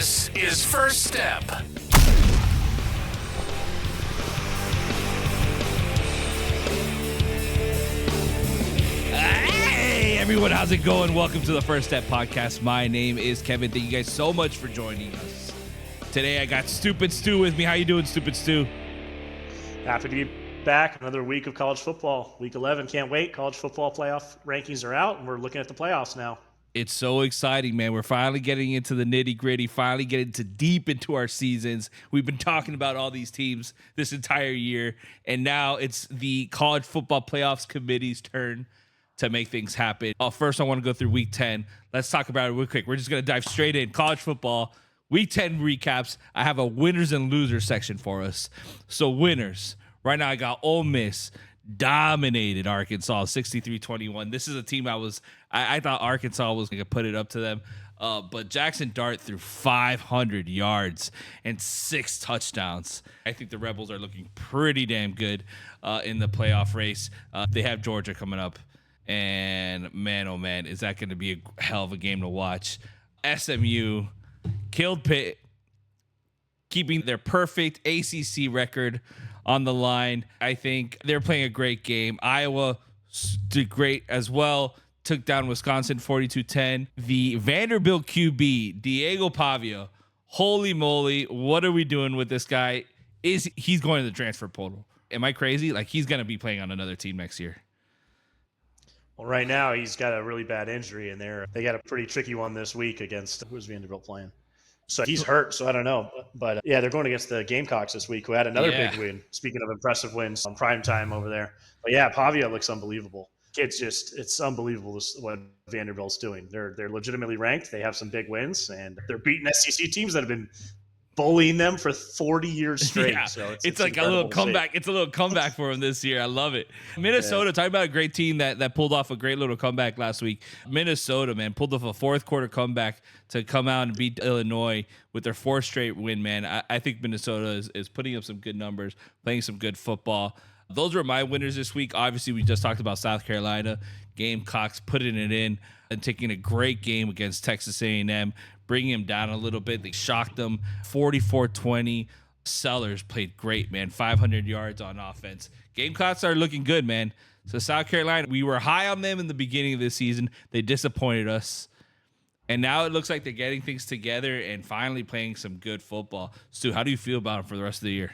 This is First Step. Hey everyone, how's it going? Welcome to the First Step Podcast. My name is Kevin. Thank you guys so much for joining us. Today I got Stupid Stu with me. How you doing, Stupid Stu? Happy to be back. Another week of college football. Week 11. Can't wait. College football playoff rankings are out, and we're looking at the playoffs now. It's so exciting, man. We're finally getting into the nitty-gritty, finally getting deep into our seasons. We've been talking about all these teams this entire year, and now it's the College Football Playoffs Committee's turn to make things happen. First, I want to go through Week 10. Let's talk about it real quick. We're just going to dive straight in. College football, Week 10 recaps. I have a winners and losers section for us. So winners. Right now, I got Ole Miss. Dominated Arkansas 63-21. This is a team I thought Arkansas was going to put it up to them, but Jackson Dart threw 500 yards and 6 touchdowns. I think the Rebels are looking pretty damn good in the playoff race. They have Georgia coming up, and man, oh man, is that going to be a hell of a game to watch. SMU killed Pitt, keeping their perfect ACC record on the line. I think they're playing a great game. Iowa did great as well. Took down Wisconsin 42-10. The Vanderbilt QB, Diego Pavia. Holy moly, what are we doing with this guy? He's going to the transfer portal. Am I crazy? Like, he's going to be playing on another team next year. Well, right now, he's got a really bad injury in there. They got a pretty tricky one this week against, who's Vanderbilt playing? So he's hurt, so I don't know. But yeah, they're going against the Gamecocks this week, who had another big win. Speaking of impressive wins on prime time over there. But yeah, Pavia looks unbelievable. It's unbelievable what Vanderbilt's doing. They're legitimately ranked. They have some big wins, and they're beating SEC teams that have been bullying them for 40 years straight. Yeah, so it's like a little comeback. It's a little comeback for them this year. I love it. Minnesota, talking about a great team that pulled off a great little comeback last week. Minnesota, man, pulled off a fourth quarter comeback to come out and beat Illinois with their fourth straight win, man. I think Minnesota is putting up some good numbers, playing some good football. Those were my winners this week. Obviously, we just talked about South Carolina. Gamecocks putting it in and taking a great game against Texas A&M, bringing them down a little bit. They shocked them 44-20. Sellers played great, man. 500 yards on offense. Gamecocks are looking good, man. So South Carolina, we were high on them in the beginning of the season. They disappointed us. And now it looks like they're getting things together and finally playing some good football. Stu, how do you feel about them for the rest of the year?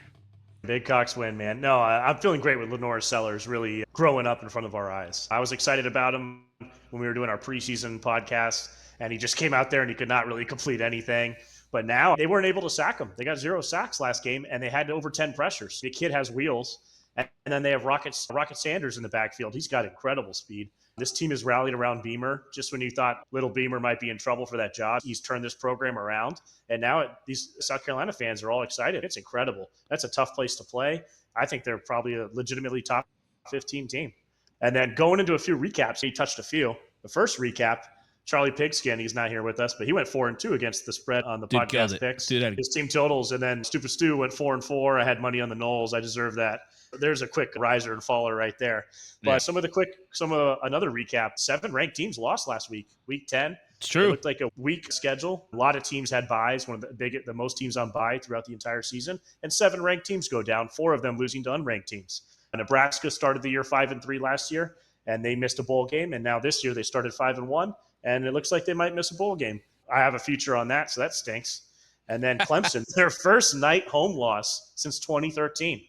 Big Cox win, man. No, I'm feeling great with Lenore Sellers really growing up in front of our eyes. I was excited about him when we were doing our preseason podcast, and he just came out there and he could not really complete anything. But now they weren't able to sack him. They got 0 sacks last game, and they had over 10 pressures. The kid has wheels, and then they have Rocket Sanders in the backfield. He's got incredible speed. This team is rallied around Beamer. Just when you thought little Beamer might be in trouble for that job, he's turned this program around. And now these South Carolina fans are all excited. It's incredible. That's a tough place to play. I think they're probably a legitimately top 15 team. And then going into a few recaps, he touched a few. The first recap, Charlie Pigskin, he's not here with us, but he went 4-2 against the spread on the podcast picks. His team totals, and then Stupid Stu went 4-4. I had money on the Noles. I deserve that. There's a quick riser and faller right there. But another recap, 7 ranked teams lost last week, Week 10. It's true. It looked like a weak schedule. A lot of teams had byes, one of the most teams on bye throughout the entire season. And 7 ranked teams go down, 4 of them losing to unranked teams. Nebraska started the year 5-3 last year, and they missed a bowl game. And now this year they started 5-1, and it looks like they might miss a bowl game. I have a future on that, so that stinks. And then Clemson, their first night home loss since 2013.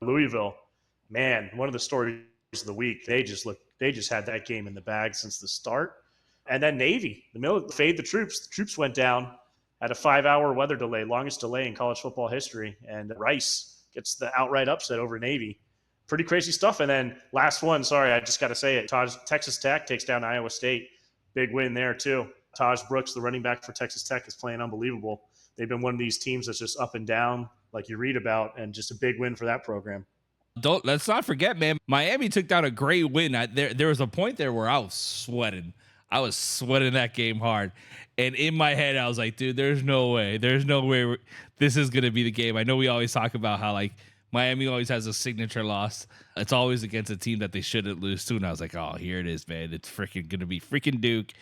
Louisville, man, one of the stories of the week. They just had that game in the bag since the start. And then Navy, fade the troops. The troops went down at a 5-hour weather delay, longest delay in college football history. And Rice gets the outright upset over Navy. Pretty crazy stuff. And then last one, sorry, I just got to say it. Texas Tech takes down Iowa State. Big win there too. Taj Brooks, the running back for Texas Tech, is playing unbelievable. They've been one of these teams that's just up and down, like you read about, and just a big win for that program. Let's not forget, man, Miami took down a great win. There was a point there where I was sweating. that game hard. And in my head, I was like, dude, there's no way this is going to be the game. I know we always talk about how, like, Miami always has a signature loss. It's always against a team that they shouldn't lose to. And I was like, oh, here it is, man. It's freaking going to be freaking Duke.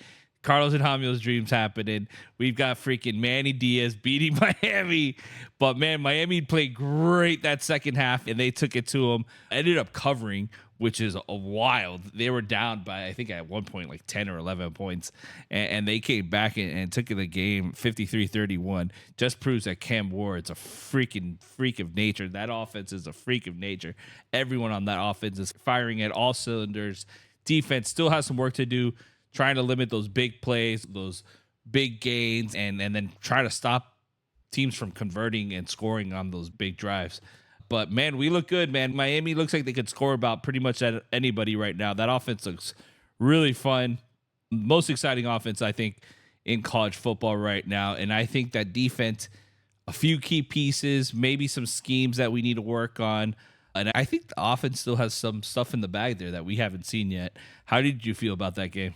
Carlos and Hamio's dreams happening. We've got freaking Manny Diaz beating Miami. But man, Miami played great that second half and they took it to them. Ended up covering, which is a wild. They were down by, I think at one point, like 10 or 11 points. And they came back and took the game 53-31. Just proves that Cam Ward's a freaking freak of nature. That offense is a freak of nature. Everyone on that offense is firing at all cylinders. Defense still has some work to do, trying to limit those big plays, those big gains, and then try to stop teams from converting and scoring on those big drives. But, man, we look good, man. Miami looks like they could score about pretty much at anybody right now. That offense looks really fun. Most exciting offense, I think, in college football right now. And I think that defense, a few key pieces, maybe some schemes that we need to work on. And I think the offense still has some stuff in the bag there that we haven't seen yet. How did you feel about that game?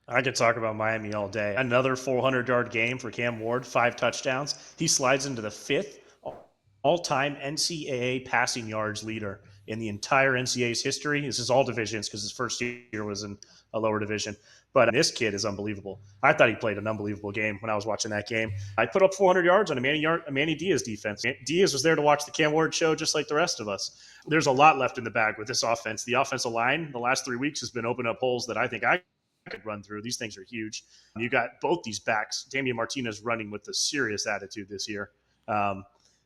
I could talk about Miami all day. Another 400-yard game for Cam Ward, 5 touchdowns. He slides into the 5th all-time NCAA passing yards leader in the entire NCAA's history. This is all divisions because his first year was in a lower division. But this kid is unbelievable. I thought he played an unbelievable game when I was watching that game. I put up 400 yards on a Manny Diaz defense. Diaz was there to watch the Cam Ward show just like the rest of us. There's a lot left in the bag with this offense. The offensive line the last 3 weeks has been opening up holes that I think I could run through. These things are huge. You got both these backs. Damian Martinez running with a serious attitude this year.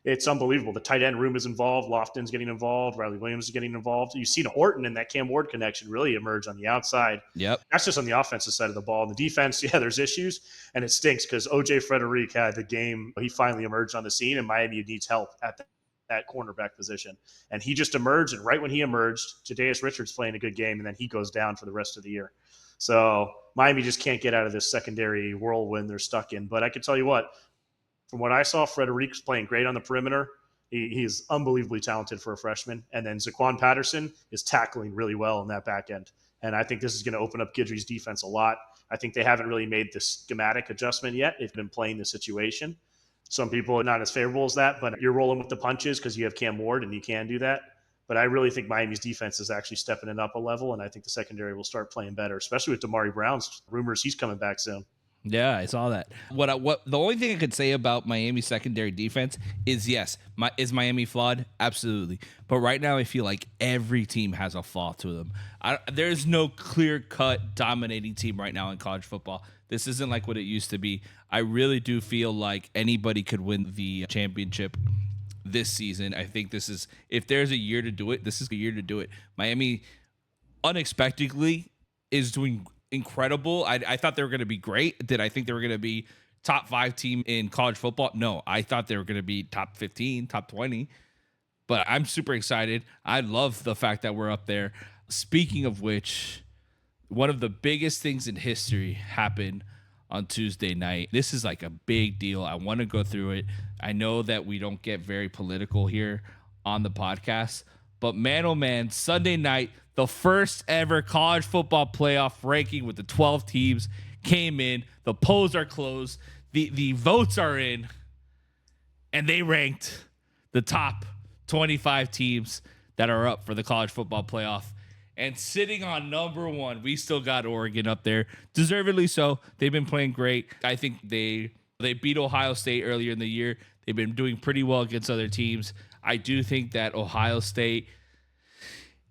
It's unbelievable. The tight end room is involved. Lofton's getting involved. Riley Williams is getting involved. You've seen Orton and that Cam Ward connection really emerge on the outside. Yep. That's just on the offensive side of the ball. And the defense, yeah, there's issues. And it stinks because O.J. Frederick had the game. He finally emerged on the scene, and Miami needs help at that cornerback position. And he just emerged. And right when he emerged, Jadaeus Richards playing a good game, and then he goes down for the rest of the year. So Miami just can't get out of this secondary whirlwind they're stuck in. But I can tell you what, from what I saw, Frederick's playing great on the perimeter. He's unbelievably talented for a freshman. And then Zaquan Patterson is tackling really well in that back end. And I think this is going to open up Guidry's defense a lot. I think they haven't really made the schematic adjustment yet. They've been playing the situation. Some people are not as favorable as that, but you're rolling with the punches because you have Cam Ward and you can do that. But I really think Miami's defense is actually stepping it up a level, and I think the secondary will start playing better, especially with Damari Brown's rumors he's coming back soon. Yeah, I saw that. What the only thing I could say about Miami's secondary defense is yes, is Miami flawed? Absolutely. But right now I feel like every team has a flaw to them. There's no clear-cut dominating team right now in college football. This isn't like what it used to be. I really do feel like anybody could win the championship this season. I think this is, if there's a year to do it, this is the year to do it. Miami unexpectedly is doing incredible. I thought they were going to be great. Did I think they were going to be top 5 team in college football? No, I thought they were going to be top 15, top 20. But I'm super excited. I love the fact that we're up there. Speaking of which, one of the biggest things in history happened on Tuesday night. This is like a big deal. I want to go through it. I know that we don't get very political here on the podcast, but man, oh man, Sunday night, the first ever college football playoff ranking with the 12 teams came in. The polls are closed. The votes are in, and they ranked the top 25 teams that are up for the college football playoff. And sitting on number 1, we still got Oregon up there. Deservedly so. They've been playing great. I think they beat Ohio State earlier in the year. They've been doing pretty well against other teams. I do think that Ohio State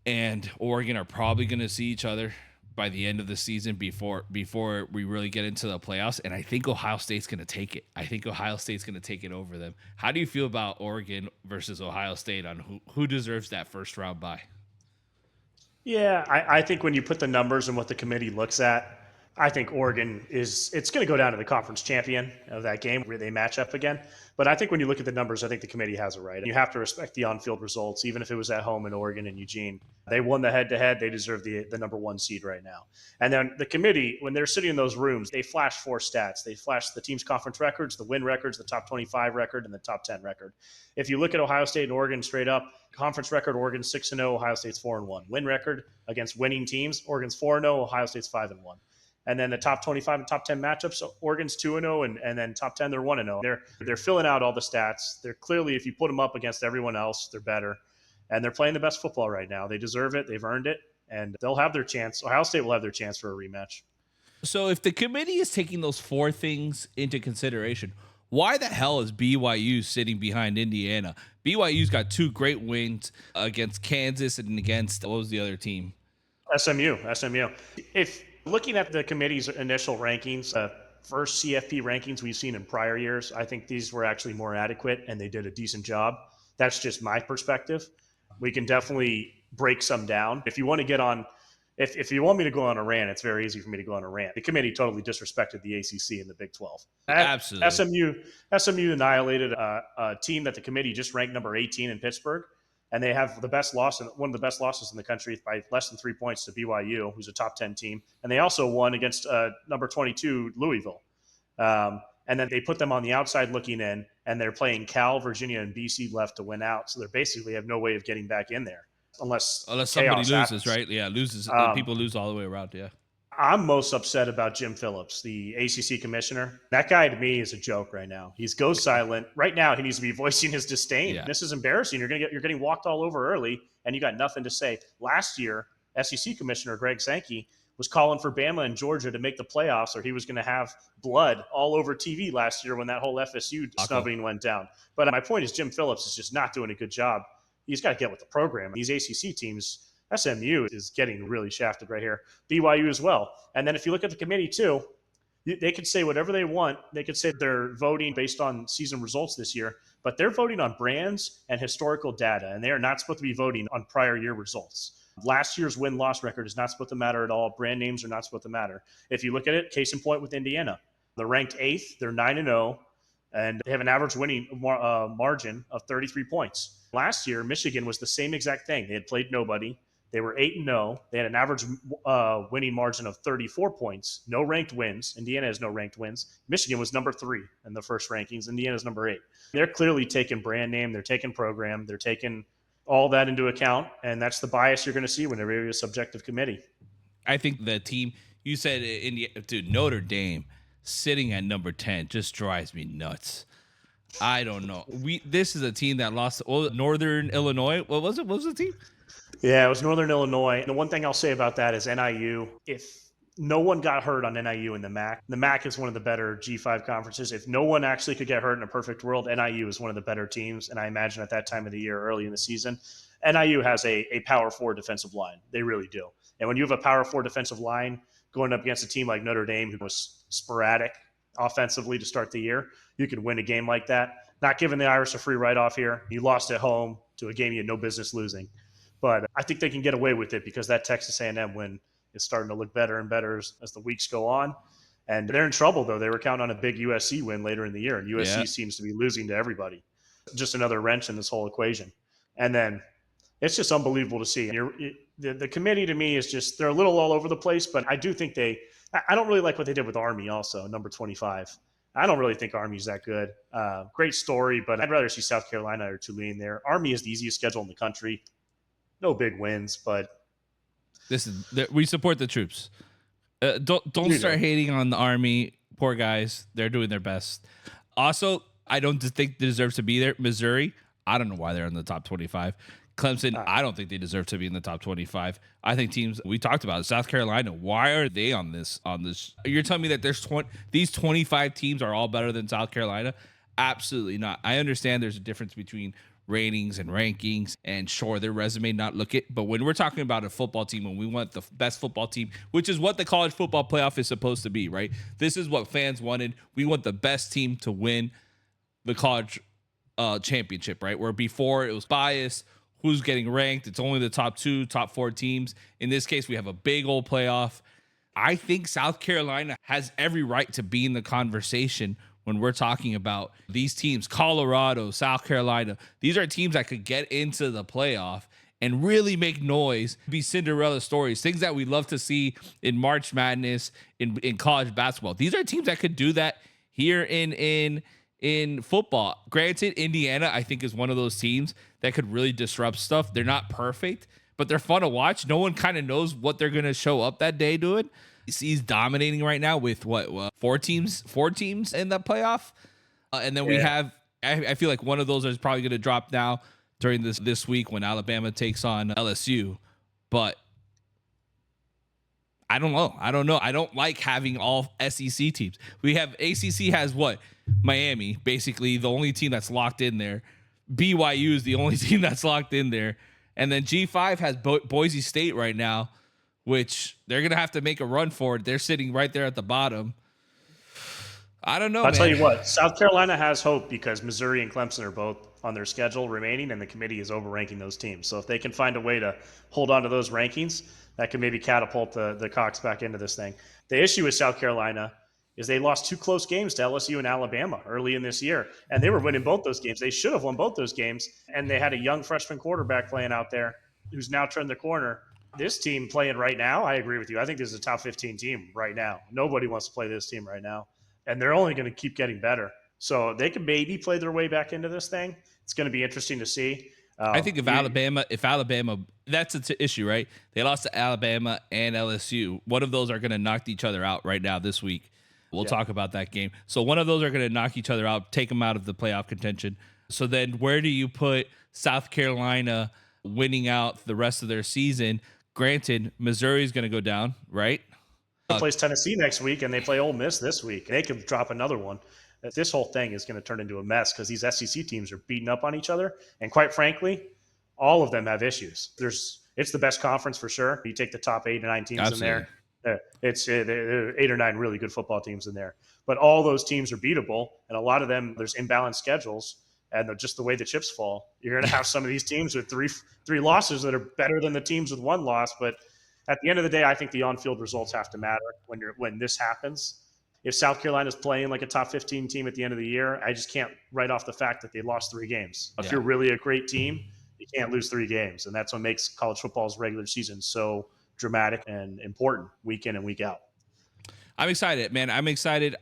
and Oregon are probably going to see each other by the end of the season before we really get into the playoffs. And I think Ohio State's going to take it. I think Ohio State's going to take it over them. How do you feel about Oregon versus Ohio State on who deserves that first round bye? Yeah, I think when you put the numbers and what the committee looks at, I think Oregon it's going to go down to the conference champion of that game where they match up again. But I think when you look at the numbers, I think the committee has it right. And you have to respect the on-field results, even if it was at home in Oregon and Eugene. They won the head-to-head. They deserve the number 1 seed right now. And then the committee, when they're sitting in those rooms, they flash 4 stats. They flash the team's conference records, the win records, the top 25 record, and the top 10 record. If you look at Ohio State and Oregon straight up, conference record, Oregon's 6-0, Ohio State's 4-1. Win record against winning teams, Oregon's 4-0, Ohio State's 5-1. And then the top 25 and top 10 matchups, so Oregon's 2-0, and then top 10, they're 1-0. They're filling out all the stats. They're clearly, if you put them up against everyone else, they're better. And they're playing the best football right now. They deserve it. They've earned it. And they'll have their chance. Ohio State will have their chance for a rematch. So if the committee is taking those four things into consideration, why the hell is BYU sitting behind Indiana? BYU's got two great wins against Kansas and against, what was the other team? SMU. If looking at the committee's initial rankings, first CFP rankings we've seen in prior years, I think these were actually more adequate and they did a decent job. That's just my perspective. We can definitely break some down. If you want to get on, if you want me to go on a rant, it's very easy for me to go on a rant. The committee totally disrespected the ACC and the Big 12. Absolutely. SMU annihilated a team that the committee just ranked number 18 in Pittsburgh, and they have one of the best losses in the country by less than 3 points to BYU, who's a top 10 team. And they also won against number 22 Louisville. And then they put them on the outside looking in, and they're playing Cal, Virginia, and BC left to win out. So they basically have no way of getting back in there unless somebody loses, happens. right? Yeah, loses. People lose all the way around, yeah. I'm most upset about Jim Phillips, the ACC commissioner. That guy to me is a joke right now. He's goes silent. Right now, he needs to be voicing his disdain. Yeah. This is embarrassing. You're getting walked all over early, and you got nothing to say. Last year, SEC commissioner Greg Sankey was calling for Bama and Georgia to make the playoffs, or he was going to have blood all over TV last year when that whole FSU snubbing went down. But my point is, Jim Phillips is just not doing a good job. He's got to get with the program. These ACC teams. SMU is getting really shafted right here. BYU as well. And then if you look at the committee too, they could say whatever they want. They could say they're voting based on season results this year, but they're voting on brands and historical data, and they are not supposed to be voting on prior year results. Last year's win-loss record is not supposed to matter at all. Brand names are not supposed to matter. If you look at it, case in point with Indiana, they're ranked 8th. They're 9-0, and they have an average winning margin of 33 points. Last year, Michigan was the same exact thing. They had played nobody. They were 8-0. They had an average winning margin of 34 points. No ranked wins. Indiana has no ranked wins. Michigan was number 3 in the first rankings. Indiana's number 8. They're clearly taking brand name. They're taking program. They're taking all that into account, and that's the bias you're going to see whenever you're a subjective committee. I think the team, you said, Notre Dame sitting at number 10 just drives me nuts. I don't know. This is a team that lost Northern Illinois. What was it? What was the team? Yeah, it was Northern Illinois. The one thing I'll say about that is NIU. If no one got hurt on NIU in the MAC is one of the better G5 conferences. If no one actually could get hurt in a perfect world, NIU is one of the better teams. And I imagine at that time of the year, early in the season, NIU has a power 4 defensive line. They really do. And when you have a power 4 defensive line going up against a team like Notre Dame, who was sporadic offensively to start the year, you could win a game like that. Not giving the Irish a free write-off here. You lost at home to a game you had no business losing. But I think they can get away with it because that Texas A&M win is starting to look better and better as the weeks go on. And they're in trouble, though. They were counting on a big USC win later in the year, and USC seems to be losing to everybody. Just another wrench in this whole equation. And then it's just unbelievable to see. The committee, to me, is just – they're a little all over the place, but I do think I don't really like what they did with Army also, number 25. I don't really think Army's that good. Great story, but I'd rather see South Carolina or Tulane there. Army is the easiest schedule in the country. No big wins, but we support the troops. Don't start hating on the Army. Poor guys, they're doing their best. Also, I don't think they deserve to be there. Missouri, I don't know why they're in the top 25. Clemson, I don't think they deserve to be in the top 25. I think teams we talked about, South Carolina, why are they on this? You're telling me that these 25 teams are all better than South Carolina? Absolutely not. I understand there's a difference between ratings and rankings, and sure, their resume not look it, but when we're talking about a football team, when we want the best football team, which is what the college football playoff is supposed to be, right? This is what fans wanted. We want the best team to win the college championship, right? Where before it was biased, who's getting ranked, it's only the top 2, top 4 teams. In this case, we have a big old playoff. I think South Carolina has every right to be in the conversation when we're talking about these teams. Colorado, South Carolina, these are teams that could get into the playoff and really make noise, be Cinderella stories, things that we love to see in March Madness, in college basketball. These are teams that could do that here in football. Granted, Indiana, I think, is one of those teams that could really disrupt stuff. They're not perfect, but they're fun to watch. No one kind of knows what they're going to show up that day doing. He's dominating right now with four teams in the playoff, and then we have. I feel like one of those is probably going to drop now during this week when Alabama takes on LSU. But I don't know. I don't like having all SEC teams. We have ACC has what? Miami, basically the only team that's locked in there. BYU is the only team that's locked in there. And then G5 has Boise State right now, which they're going to have to make a run for it. They're sitting right there at the bottom. I don't know, I'll man. tell you what, South Carolina has hope because Missouri and Clemson are both on their schedule remaining, and the committee is overranking those teams. So if they can find a way to hold on to those rankings, that could maybe catapult the Cox back into this thing. The issue with South Carolina is they lost 2 close games to LSU and Alabama early in this year, and they were winning both those games. They should have won both those games, and they had a young freshman quarterback playing out there who's now turned the corner. This team playing right now, I agree with you. I think this is a top 15 team right now. Nobody wants to play this team right now. And they're only going to keep getting better. So they could maybe play their way back into this thing. It's going to be interesting to see. I think if Alabama, that's an issue, right? They lost to Alabama and LSU. One of those are going to knock each other out right now this week. We'll talk about that game. So one of those are going to knock each other out, take them out of the playoff contention. So then where do you put South Carolina winning out the rest of their season? Granted, Missouri's going to go down, right? Plays Tennessee next week, and they play Ole Miss this week. They could drop another one. This whole thing is going to turn into a mess because these SEC teams are beating up on each other, and quite frankly, all of them have issues. It's the best conference for sure. You take the top 8 or 9 teams Absolutely. In there. It's 8 or 9 really good football teams in there, but all those teams are beatable, and a lot of them there's imbalanced schedules, and just the way the chips fall, you're going to have some of these teams with three losses that are better than the teams with 1 loss, but at the end of the day, I think the on-field results have to matter when this happens. If South Carolina's playing like a top 15 team at the end of the year, I just can't write off the fact that they lost 3 games. If you're really a great team, you can't lose 3 games, and that's what makes college football's regular season so dramatic and important week in and week out. I'm excited, man. I'm excited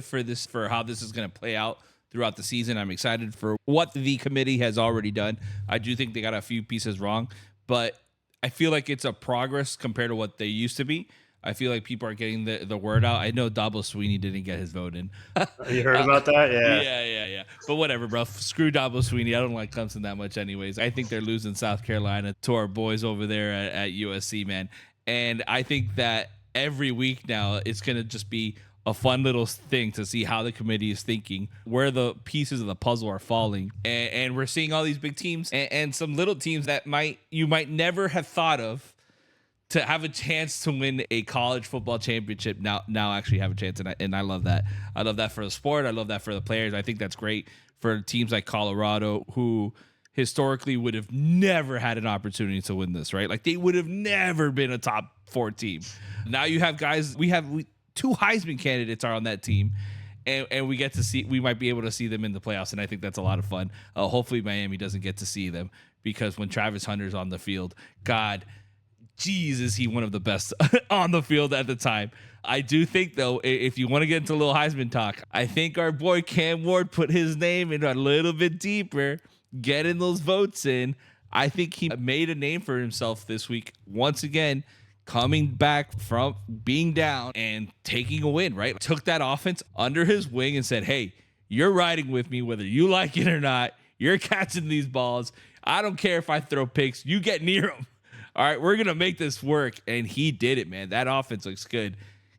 for how this is going to play out throughout the season. I'm excited for what the committee has already done. I do think they got a few pieces wrong, but I feel like it's a progress compared to what they used to be. I feel like people are getting the word out. I know Dabo Sweeney didn't get his vote in. You heard about that? Yeah. Yeah. But whatever, bro. Screw Dabo Sweeney. I don't like Clemson that much anyways. I think they're losing South Carolina to our boys over there at USC, man. And I think that every week now it's going to just be a fun little thing to see how the committee is thinking, where the pieces of the puzzle are falling. And we're seeing all these big teams and some little teams that you might never have thought of to have a chance to win a college football championship now actually have a chance. And I love that. I love that for the sport. I love that for the players. I think that's great for teams like Colorado, who historically would have never had an opportunity to win this, right? Like they would have never been a top 4 team. Now you have guys, we 2 Heisman candidates are on that team, and we might be able to see them in the playoffs, and I think that's a lot of fun. Hopefully Miami doesn't get to see them, because when Travis Hunter's on the field, God, Jesus, he one of the best on the field at the time. I do think, though, if you want to get into a little Heisman talk, I think our boy Cam Ward put his name in a little bit deeper, getting those votes in. I think he made a name for himself this week once again, coming back from being down and taking a win, right? Took that offense under his wing and said, hey, you're riding with me whether you like it or not. You're catching these balls. I don't care if I throw picks. You get near them. All right, we're going to make this work. And he did it, man. That offense looks good.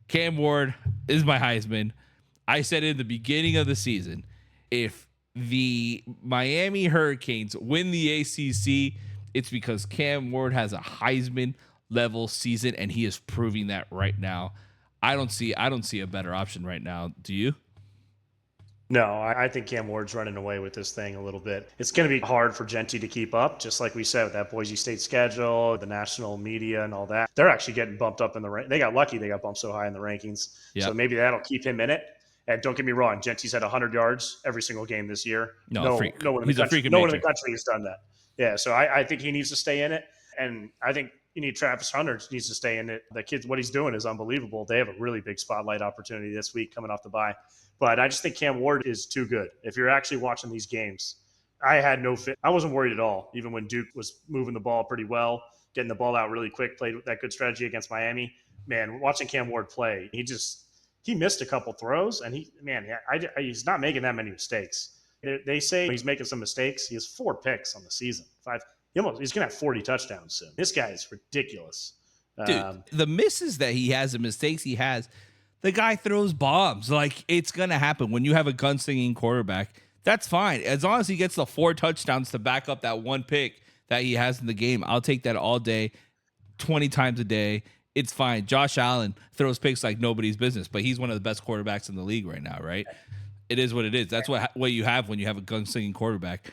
Cam Ward is my Heisman. I said in the beginning of the season, if the Miami Hurricanes win the ACC, it's because Cam Ward has a Heisman level season, and he is proving that right now. I don't see a better option right now. Do you? No, I think Cam Ward's running away with this thing a little bit. It's going to be hard for Genty to keep up, just like we said with that Boise State schedule, the national media and all that. They're actually getting bumped up in the rank. They got lucky they got bumped so high in the rankings. Yep. So maybe that'll keep him in it. And don't get me wrong, Genty's had 100 yards every single game this year. No one in the country has done that. Yeah, so I think he needs to stay in it. And I think you need Travis Hunter needs to stay in it. The kid, what he's doing is unbelievable. They have a really big spotlight opportunity this week coming off the bye. But I just think Cam Ward is too good. If you're actually watching these games, I had no fit. I wasn't worried at all, even when Duke was moving the ball pretty well, getting the ball out really quick, played that good strategy against Miami. Man, watching Cam Ward play, he missed a couple throws, and he's not making that many mistakes. They say he's making some mistakes. He has 4 picks on the season. 5. He's going to have 40 touchdowns soon. This guy is ridiculous. Dude, the misses that he has and mistakes he has, the guy throws bombs. Like, it's going to happen. When you have a gunslinging quarterback, that's fine. As long as he gets the 4 touchdowns to back up that one pick that he has in the game, I'll take that all day, 20 times a day. It's fine. Josh Allen throws picks like nobody's business, but he's one of the best quarterbacks in the league right now, right? It is what it is. That's what you have when you have a gunslinging quarterback.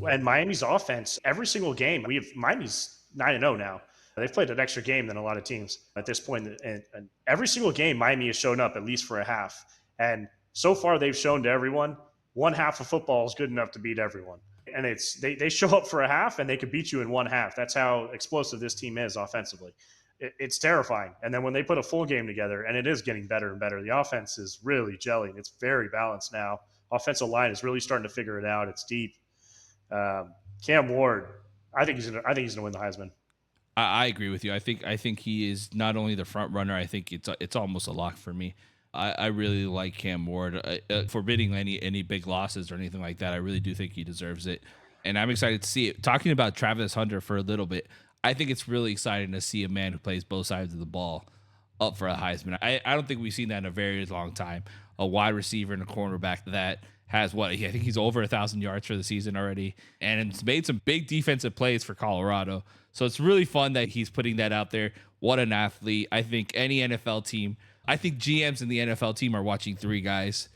And Miami's offense, every single game, Miami's 9-0 now. They've played an extra game than a lot of teams at this point. And every single game, Miami has shown up at least for a half. And so far, they've shown to everyone, one half of football is good enough to beat everyone. And they show up for a half, and they could beat you in one half. That's how explosive this team is offensively. It's terrifying. And then when they put a full game together, and it is getting better and better, the offense is really gelling. It's very balanced now. Offensive line is really starting to figure it out. It's deep. Cam Ward, I think he's gonna win the Heisman. I agree with you. I think he is not only the front runner. I think it's almost a lock for me. I really like Cam Ward. Forbidding any big losses or anything like that, I really do think he deserves it, and I'm excited to see it. Talking about Travis Hunter for a little bit, I think it's really exciting to see a man who plays both sides of the ball up for a Heisman. I don't think we've seen that in a very long time. A wide receiver and a cornerback that has I think he's over 1,000 yards for the season already, and it's made some big defensive plays for Colorado. So it's really fun that he's putting that out there. What an athlete. I think any NFL team, I think GMs in the NFL team are watching 3 guys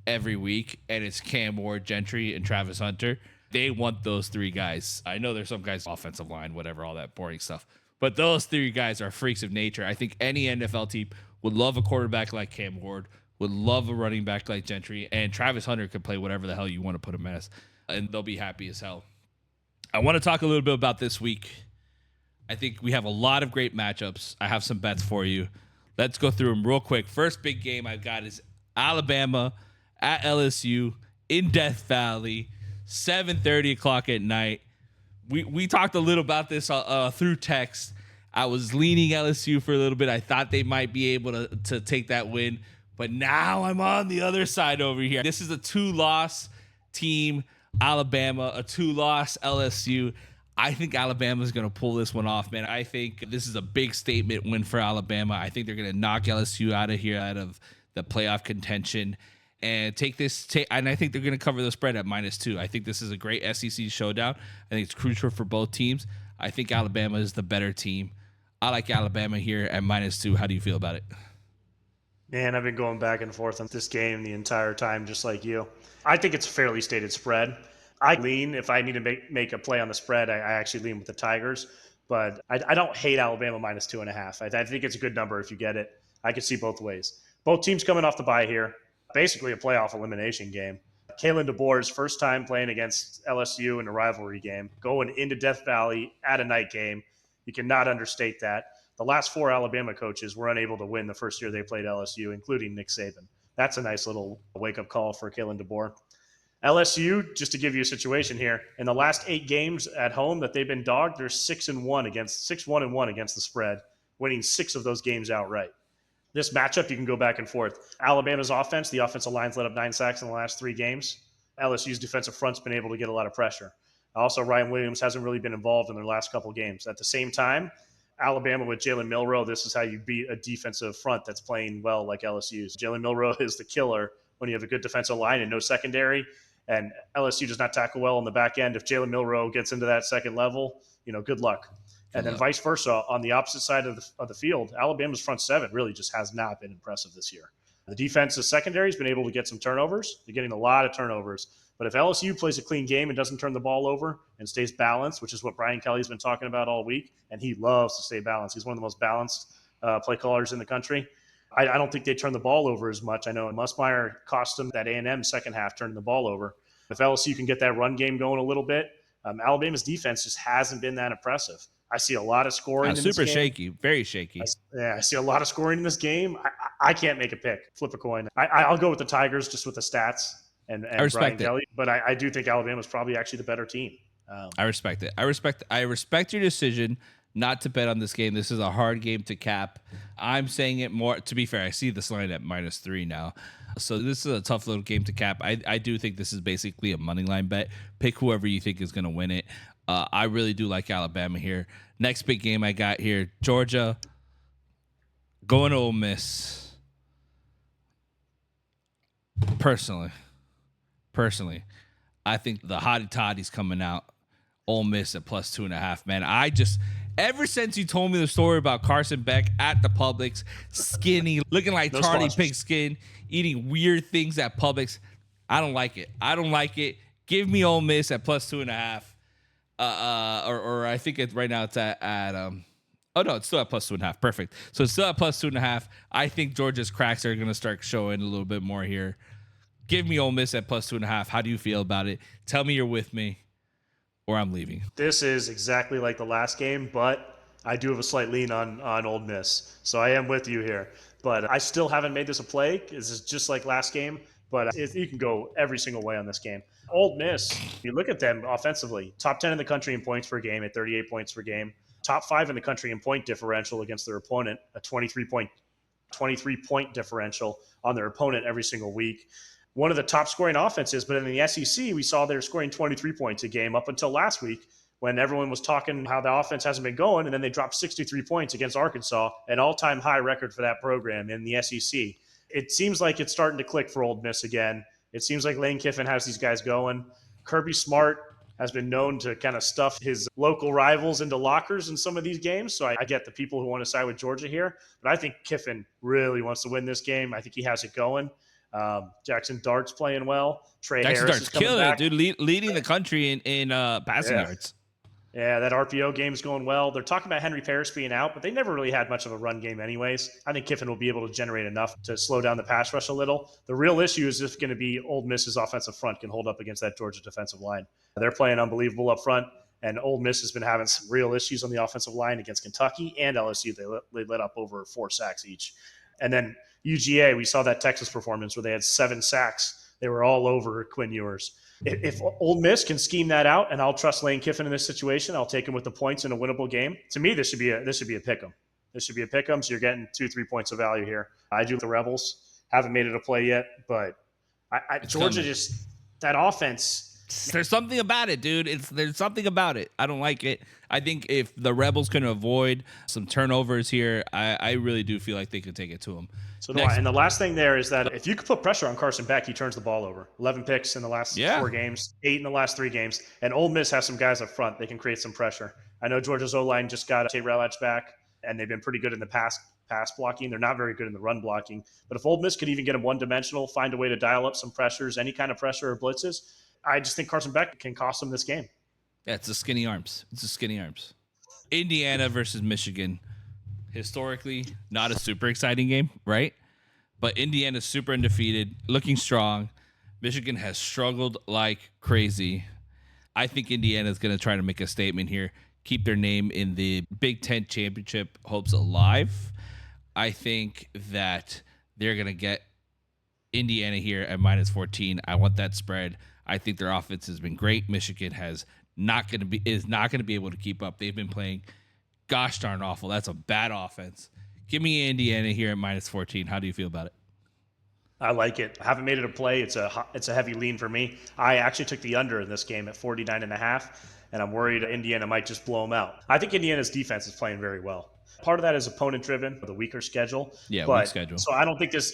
every week, and it's Cam Ward, Gentry, and Travis Hunter. They want those 3 guys. I know there's some guys, offensive line, whatever, all that boring stuff. But those 3 guys are freaks of nature. I think any NFL team would love a quarterback like Cam Ward, would love a running back like Gentry, and Travis Hunter could play whatever the hell you want to put him as, and they'll be happy as hell. I want to talk a little bit about this week. I think we have a lot of great matchups. I have some bets for you. Let's go through them real quick. First big game I've got is Alabama at LSU in Death Valley, 7:30 o'clock at night. We talked a little about this through text. I was leaning LSU for a little bit. I thought they might be able to take that win, but now I'm on the other side over here. This is a 2-loss team, Alabama, a 2-loss LSU. I think Alabama's going to pull this one off, man. I think this is a big statement win for Alabama. I think they're going to knock LSU out of here, out of the playoff contention, and and I think they're going to cover the spread at -2. I think this is a great SEC showdown. I think it's crucial for both teams. I think Alabama is the better team. I like Alabama here at -2. How do you feel about it? Man, I've been going back and forth on this game the entire time, just like you. I think it's a fairly stated spread. I lean, if I need to make a play on the spread, I actually lean with the Tigers. But I don't hate Alabama -2.5. I think it's a good number if you get it. I could see both ways. Both teams coming off the bye here. Basically a playoff elimination game. Kalen DeBoer's first time playing against LSU in a rivalry game, going into Death Valley at a night game. You cannot understate that. The last 4 Alabama coaches were unable to win the first year they played LSU, including Nick Saban. That's a nice little wake-up call for Kalen DeBoer. LSU, just to give you a situation here, in the last 8 games at home that they've been dogged, they're 6-1 against the spread, winning 6 of those games outright. This matchup, you can go back and forth. Alabama's offense, the offensive line's let up 9 sacks in the last 3 games. LSU's defensive front's been able to get a lot of pressure. Also, Ryan Williams hasn't really been involved in their last couple games. At the same time, Alabama with Jalen Milroe, this is how you beat a defensive front that's playing well like LSU's. Jalen Milroe is the killer when you have a good defensive line and no secondary. And LSU does not tackle well on the back end. If Jalen Milroe gets into that second level, good luck. And then vice versa, on the opposite side of the field, Alabama's front 7 really just has not been impressive this year. The defensive secondary has been able to get some turnovers. They're getting a lot of turnovers. But if LSU plays a clean game and doesn't turn the ball over and stays balanced, which is what Brian Kelly's been talking about all week, and he loves to stay balanced. He's one of the most balanced play callers in the country. I don't think they turn the ball over as much. I know Musmeyer cost them that A&M second half turning the ball over. If LSU can get that run game going a little bit, Alabama's defense just hasn't been that impressive. I see a lot of scoring in this game. Super shaky, very shaky. I see a lot of scoring in this game. I can't make a pick, flip a coin. I'll go with the Tigers just with the stats and Brian Kelly, but I do think Alabama's probably actually the better team. I respect it. I respect your decision not to bet on this game. This is a hard game to cap. I'm saying it more, to be fair, I see this line at -3 now. So this is a tough little game to cap. I do think this is basically a money line bet. Pick whoever you think is going to win it. I really do like Alabama here. Next big game I got here, Georgia going to Ole Miss. Personally, I think the hottie toddy's coming out. Ole Miss at plus 2.5. Man, ever since you told me the story about Carson Beck at the Publix, skinny, looking like No tardy sponsors. pigskin, eating weird things at Publix, I don't like it. Give me Ole Miss at plus 2.5. Or I think right now it's at oh no, it's still at plus 2.5. Perfect. So it's still at plus 2.5. I think Georgia's cracks are gonna start showing a little bit more here. Give me Ole Miss at plus 2.5. How do you feel about it? Tell me you're with me, or I'm leaving. This is exactly like the last game, but I do have a slight lean on Ole Miss. So I am with you here. But I still haven't made this a play. This is just like last game, but you can go every single way on this game. Ole Miss, you look at them offensively, top 10 in the country in points per game at 38 points per game, top 5 in the country in point differential against their opponent, a 23 point differential on their opponent every single week. One of the top scoring offenses, but in the SEC, we saw they're scoring 23 points a game up until last week when everyone was talking how the offense hasn't been going, and then they dropped 63 points against Arkansas, an all-time high record for that program in the SEC. It seems like it's starting to click for Ole Miss again. It seems like Lane Kiffin has these guys going. Kirby Smart has been known to kind of stuff his local rivals into lockers in some of these games, so I get the people who want to side with Georgia here, but I think Kiffin really wants to win this game. I think he has it going. Jackson Dart's playing well. Trey Jackson Harris Dart's is coming killing back. it, dude. Leading the country in passing yards. Yeah, that RPO game's going well. They're talking about Henry Parrish being out, but they never really had much of a run game anyways. I think Kiffin will be able to generate enough to slow down the pass rush a little. The real issue is just going to be Ole Miss's offensive front can hold up against that Georgia defensive line. They're playing unbelievable up front, and Ole Miss has been having some real issues on the offensive line against Kentucky and LSU. They let up over 4 sacks each. And then UGA, we saw that Texas performance where they had 7 sacks. They were all over Quinn Ewers. If Ole Miss can scheme that out, and I'll trust Lane Kiffin in this situation, I'll take him with the points in a winnable game. To me, this should be a pick 'em. This should be a pick 'em. So you're getting 2-3 points of value here. I do the Rebels. Haven't made it a play yet, but Georgia coming. just that offense. There's something about it, dude. There's something about it. I don't like it. I think if the Rebels can avoid some turnovers here, I really do feel like they could take it to them. So do I. And the last thing there is that if you could put pressure on Carson Beck, he turns the ball over. 11 picks in the last 4 games, 8 in the last 3 games. And Ole Miss has some guys up front. They can create some pressure. I know Georgia's O-line just got Tate Relatch back, and they've been pretty good in the pass blocking. They're not very good in the run blocking. But if Ole Miss could even get them one-dimensional, find a way to dial up some pressures, any kind of pressure or blitzes, I just think Carson Beck can cost them this game. Yeah, it's the skinny arms. Indiana versus Michigan. Historically, not a super exciting game, right? But Indiana's super undefeated, looking strong. Michigan has struggled like crazy. I think Indiana's going to try to make a statement here, keep their name in the Big Ten championship hopes alive. I think that they're going to get Indiana here at minus 14. I want that spread. I think their offense has been great. Michigan is not going to be able to keep up. They've been playing gosh darn awful. That's a bad offense. Give me Indiana here at minus 14. How do you feel about it? I like it. I haven't made it a play. It's a heavy lean for me. I actually took the under in this game at 49.5, and I'm worried Indiana might just blow them out. I think Indiana's defense is playing very well. Part of that is opponent-driven, the weaker schedule. Yeah, weak schedule. So I don't think this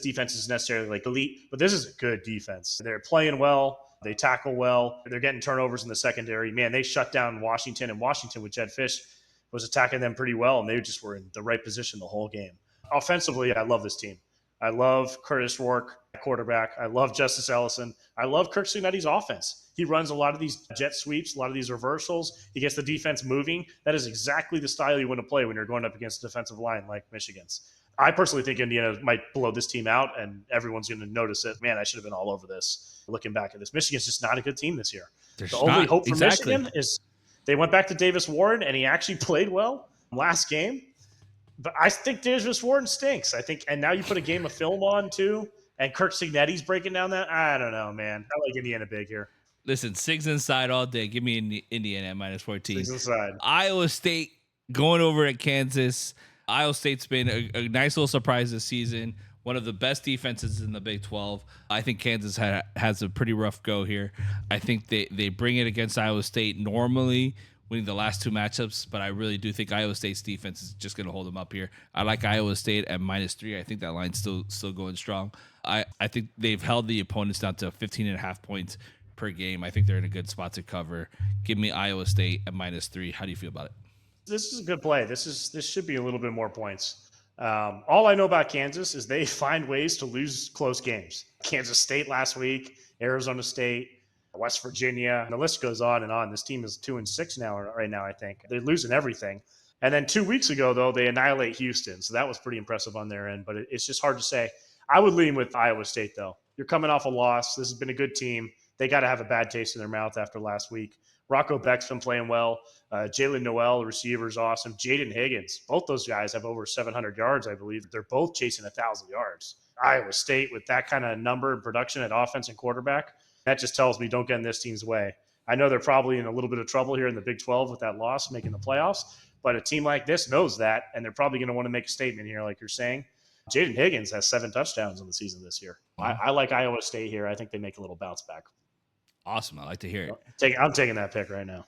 defense is necessarily like elite, but this is a good defense. They're playing well. They tackle well. They're getting turnovers in the secondary. Man, they shut down Washington, and Washington with Jed Fish was attacking them pretty well, and they just were in the right position the whole game. Offensively, I love this team. I love Curtis Rourke, quarterback. I love Justice Ellison. I love Kirk Cignetti's offense. He runs a lot of these jet sweeps, a lot of these reversals. He gets the defense moving. That is exactly the style you want to play when you're going up against a defensive line like Michigan's. I personally think Indiana might blow this team out, and everyone's going to notice it. Man, I should have been all over this. Looking back at this, Michigan's just not a good team this year. The only hope for Michigan is they went back to Davis Warren, and he actually played well last game. But I think Davis Warren stinks. I think, and now you put a game of film on too, and Kirk Cignetti's breaking down that. I don't know, man. I like Indiana big here. Listen, 6 inside all day. Give me Indiana at minus 14. 6 inside. Iowa State going over at Kansas. Iowa State's been a nice little surprise this season. One of the best defenses in the Big 12. I think Kansas has a pretty rough go here. I think they bring it against Iowa State normally winning the last two matchups, but I really do think Iowa State's defense is just going to hold them up here. I like Iowa State at -3. I think that line's still going strong. I think they've held the opponents down to 15.5 points per game. I think they're in a good spot to cover. Give me Iowa State at -3. How do you feel about it? This is a good play. This should be a little bit more points. All I know about Kansas is they find ways to lose close games. Kansas State last week, Arizona State, West Virginia, and the list goes on and on. This team is 2-6 now, right now, I think. They're losing everything. And then 2 weeks ago, though, they annihilate Houston. So that was pretty impressive on their end, but it's just hard to say. I would lean with Iowa State, though. You're coming off a loss. This has been a good team. They got to have a bad taste in their mouth after last week. Rocco Beck's been playing well. Jalen Noel, the receiver, is awesome. Jaden Higgins, both those guys have over 700 yards, I believe. They're both chasing 1,000 yards. Iowa State, with that kind of number and production at offense and quarterback, that just tells me don't get in this team's way. I know they're probably in a little bit of trouble here in the Big 12 with that loss, making the playoffs, but a team like this knows that, and they're probably going to want to make a statement here, like you're saying. Jaden Higgins has 7 touchdowns in the season this year. I like Iowa State here. I think they make a little bounce back. Awesome. I like to hear it. I'm taking that pick right now.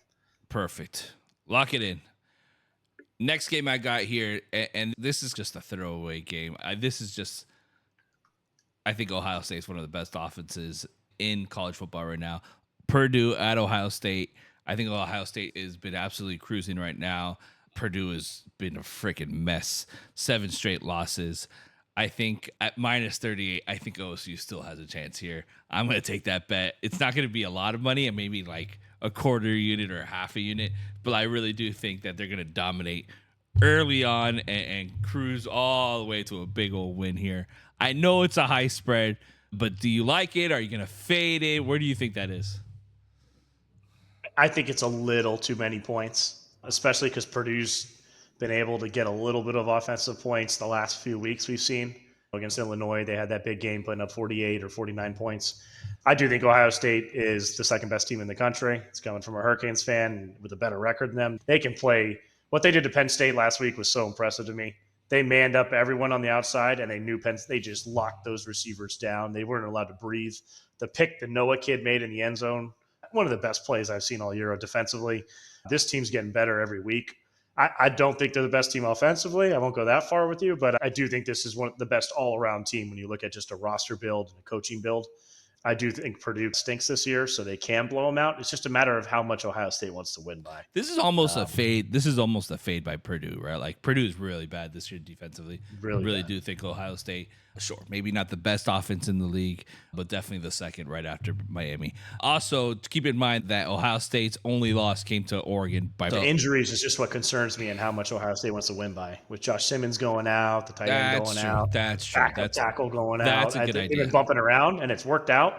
Perfect. Lock it in. Next game I got here, and this is just a throwaway game. I think Ohio State is one of the best offenses in college football right now. Purdue at Ohio State. I think Ohio State has been absolutely cruising right now. Purdue has been a freaking mess. 7 straight losses. I think at -38, I think OSU still has a chance here. I'm going to take that bet. It's not going to be a lot of money, and maybe like a quarter unit or half a unit, but I really do think that they're going to dominate early on and cruise all the way to a big old win here. I know it's a high spread, but do you like it? Are you going to fade it? Where do you think that is? I think it's a little too many points, especially because Purdue's been able to get a little bit of offensive points the last few weeks we've seen. Against Illinois, they had that big game putting up 48 or 49 points. I do think Ohio State is the second best team in the country. It's coming from a Hurricanes fan with a better record than them. They can play. What they did to Penn State last week was so impressive to me. They manned up everyone on the outside, and they knew they just locked those receivers down. They weren't allowed to breathe. The pick the Noah kid made in the end zone, one of the best plays I've seen all year defensively. This team's getting better every week. I don't think they're the best team offensively. I won't go that far with you, but I do think this is one of the best all-around team when you look at just a roster build and a coaching build. I do think Purdue stinks this year, so they can blow them out. It's just a matter of how much Ohio State wants to win by. This is almost a fade. This is almost a fade by Purdue, right? Like Purdue is really bad this year defensively. Really do think Ohio State, sure, maybe not the best offense in the league, but definitely the second right after Miami. Also, keep in mind that Ohio State's only loss came to Oregon by the injuries is just what concerns me and how much Ohio State wants to win by. With Josh Simmons going out, the tight end going out, that's true. Backup tackle going out. That's a good idea. They've been bumping around, and it's worked out.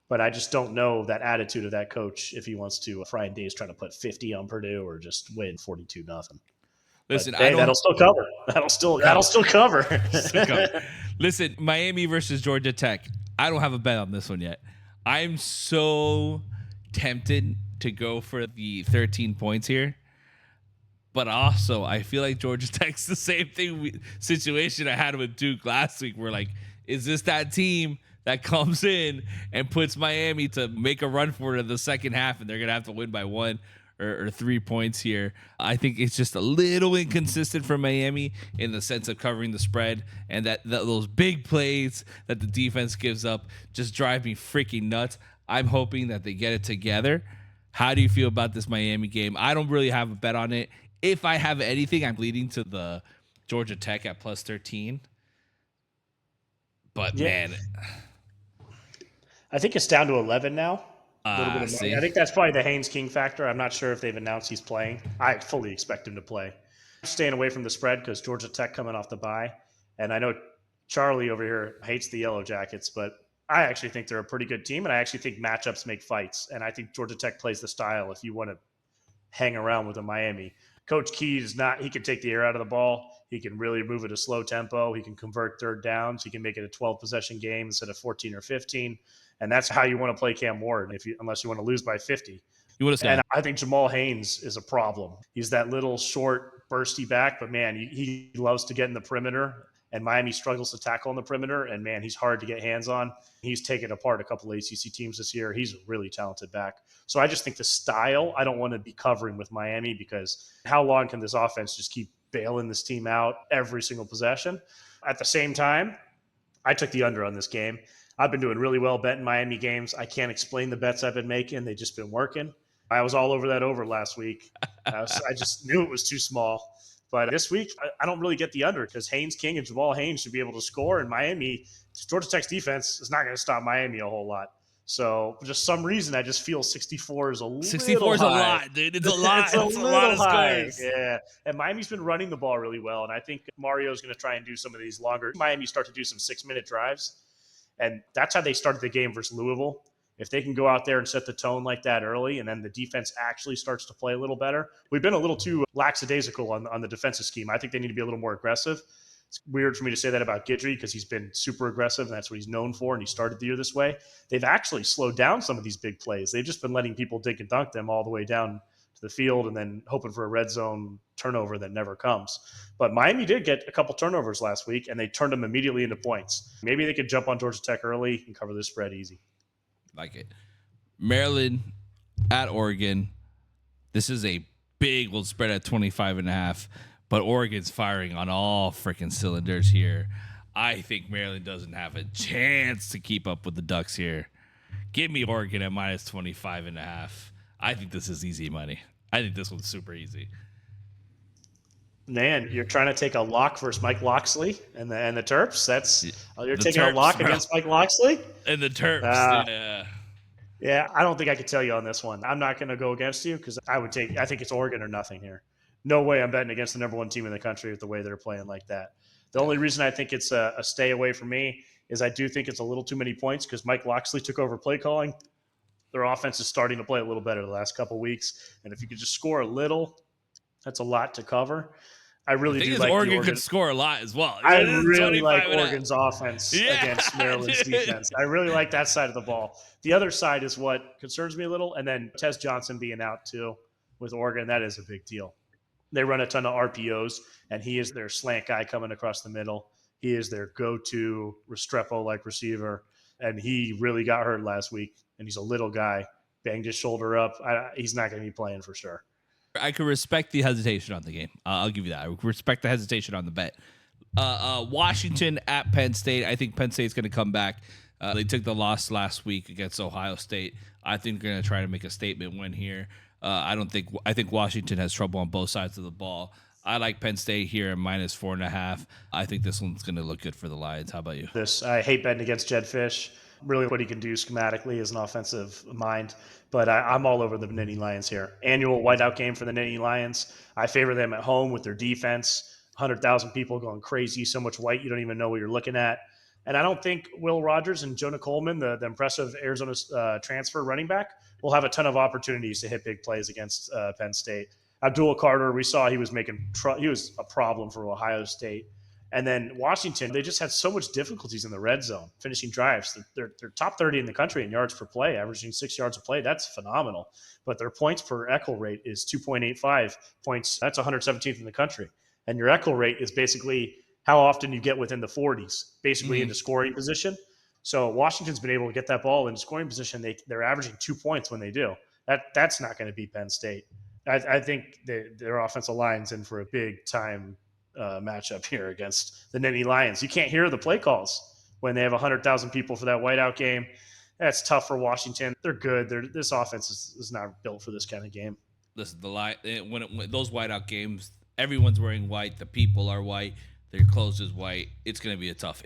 But I just don't know that attitude of that coach if he wants to Friday days trying to put 50 on Purdue or just win 42-0. Listen, that'll still cover. That'll still cover. Listen, Miami versus Georgia Tech. I don't have a bet on this one yet. I'm so tempted to go for the 13 points here. But also, I feel like Georgia Tech's the same situation I had with Duke last week. We're like, is this that team that comes in and puts Miami to make a run for it in the second half, and they're going to have to win by 1 or 3 points here? I think it's just a little inconsistent for Miami in the sense of covering the spread, and that those big plays that the defense gives up just drive me freaking nuts. I'm hoping that they get it together. How do you feel about this Miami game? I don't really have a bet on it. If I have anything, I'm leading to the Georgia Tech at +13. But, man, I think it's down to 11 now. A little bit of money. See? I think that's probably the Haynes King factor. I'm not sure if they've announced he's playing. I fully expect him to play. I'm staying away from the spread because Georgia Tech coming off the bye. And I know Charlie over here hates the Yellow Jackets, but I actually think they're a pretty good team, and I actually think matchups make fights. And I think Georgia Tech plays the style if you want to hang around with a Miami. Coach Key he can take the air out of the ball. He can really move at a slow tempo. He can convert third downs. He can make it a 12-possession game instead of 14 or 15. And that's how you want to play Cam Ward, unless you want to lose by 50. And I think Jamal Haynes is a problem. He's that little short, bursty back, but man, he loves to get in the perimeter. And Miami struggles to tackle on the perimeter, and man, he's hard to get hands on. He's taken apart a couple of ACC teams this year. He's a really talented back. So I just think the style, I don't want to be covering with Miami, because how long can this offense just keep bailing this team out every single possession? At the same time, I took the under on this game. I've been doing really well betting Miami games. I can't explain the bets I've been making. They've just been working. I was all over that over last week. I just knew it was too small. But this week, I don't really get the under, because Haynes King and Jamal Haynes should be able to score. And Miami, Georgia Tech's defense is not going to stop Miami a whole lot. So for just some reason, I just feel 64 is a little 64 is high. a lot, dude. It's a lot. It's a lot of high. scores. Yeah. And Miami's been running the ball really well. And I think Mario's going to try and do some of these longer. Miami start to do some 6-minute drives. And that's how they started the game versus Louisville. If they can go out there and set the tone like that early, and then the defense actually starts to play a little better. We've been a little too lackadaisical on the defensive scheme. I think they need to be a little more aggressive. It's weird for me to say that about Guidry, because he's been super aggressive, and that's what he's known for, and he started the year this way. They've actually slowed down some of these big plays. They've just been letting people dink and dunk them all the way down to the field, and then hoping for a red zone turnover that never comes. But Miami did get a couple turnovers last week, and they turned them immediately into points. Maybe they could jump on Georgia Tech early and cover this spread easy. Like it. Maryland at Oregon. This is a big old spread at 25.5, but Oregon's firing on all freaking cylinders here. I think Maryland doesn't have a chance to keep up with the Ducks here. Give me Oregon at minus 25.5. I think this is easy money. I think this one's super easy. Man, you're trying to take a lock versus Mike Locksley and the Terps. You're taking Terps, a lock bro. against Mike Locksley? And the Terps. Yeah, I don't think I could tell you on this one. I'm not going to go against you, because I think it's Oregon or nothing here. No way I'm betting against the number one team in the country with the way they're playing like that. The only reason I think it's a stay away from me is I do think it's a little too many points, because Mike Locksley took over play calling. Their offense is starting to play a little better the last couple of weeks. And if you could just score a little, that's a lot to cover. I really do like Oregon could score a lot as well. I really like Oregon's offense against Maryland's defense. I really like that side of the ball. The other side is what concerns me a little. And then Tez Johnson being out too with Oregon, that is a big deal. They run a ton of RPOs, and he is their slant guy coming across the middle. He is their go-to Restrepo-like receiver, and he really got hurt last week, and he's a little guy, banged his shoulder up. He's not going to be playing for sure. I could respect the hesitation on the game. I'll give you that. I respect the hesitation on the bet. Washington at Penn State. I think Penn State's going to come back. They took the loss last week against Ohio State. I think they're going to try to make a statement win here. I think Washington has trouble on both sides of the ball. I like Penn State here at minus 4.5. I think this one's going to look good for the Lions. How about you? I hate betting against Jed Fish. Really what he can do schematically as an offensive mind. But I'm all over the Nittany Lions here. Annual whiteout game for the Nittany Lions. I favor them at home with their defense. 100,000 people going crazy. So much white, you don't even know what you're looking at. And I don't think Will Rogers and Jonah Coleman, the impressive Arizona transfer running back, will have a ton of opportunities to hit big plays against Penn State. Abdul Carter, we saw he was he was a problem for Ohio State. And then Washington, they just had so much difficulties in the red zone, finishing drives. They're top 30 in the country in yards per play, averaging 6 yards a play. That's phenomenal. But their points per echo rate is 2.85 points. That's 117th in the country. And your echo rate is basically how often you get within the 40s, basically into scoring position. So Washington's been able to get that ball into scoring position. They're averaging 2 points when they do. That's not going to beat Penn State. I think their offensive line's in for a big time matchup here against the Nittany Lions. You can't hear the play calls when they have 100,000 people for that whiteout game. That's tough for Washington. They're good. This offense is not built for this kind of game. Listen, when those whiteout games, everyone's wearing white. The people are white. Their clothes is white. It's gonna be tough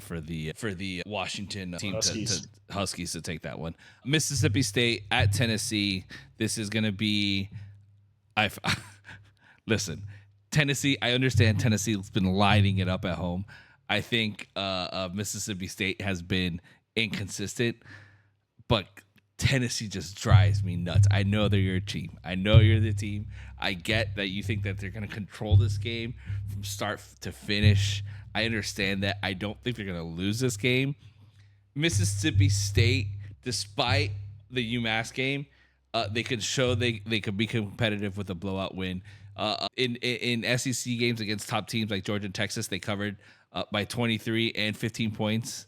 for the Washington team Huskies to take that one. Mississippi State at Tennessee. This is gonna be. Listen. Tennessee, I understand Tennessee's been lining it up at home. I think Mississippi State has been inconsistent, but Tennessee just drives me nuts. I know they're your team. I know you're the team. I get that you think that they're going to control this game from start to finish. I understand that. I don't think they're going to lose this game. Mississippi State, despite the UMass game, they could show they could be competitive with a blowout win. In SEC games against top teams like Georgia and Texas, they covered by 23 and 15 points.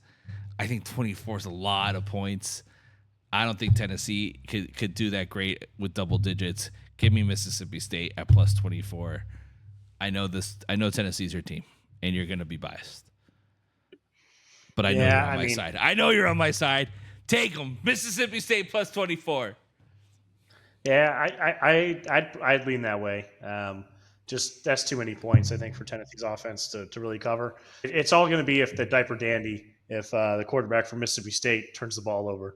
I think 24 is a lot of points. I don't think Tennessee could do that great with double digits. Give me Mississippi State at plus 24. I know Tennessee's your team, and you're going to be biased. But I know you're on my side. I know you're on my side. Take them. Mississippi State plus 24. Yeah, I'd lean that way. Just that's too many points, I think, for Tennessee's offense to really cover. It's all going to be if the diaper dandy, if the quarterback from Mississippi State turns the ball over.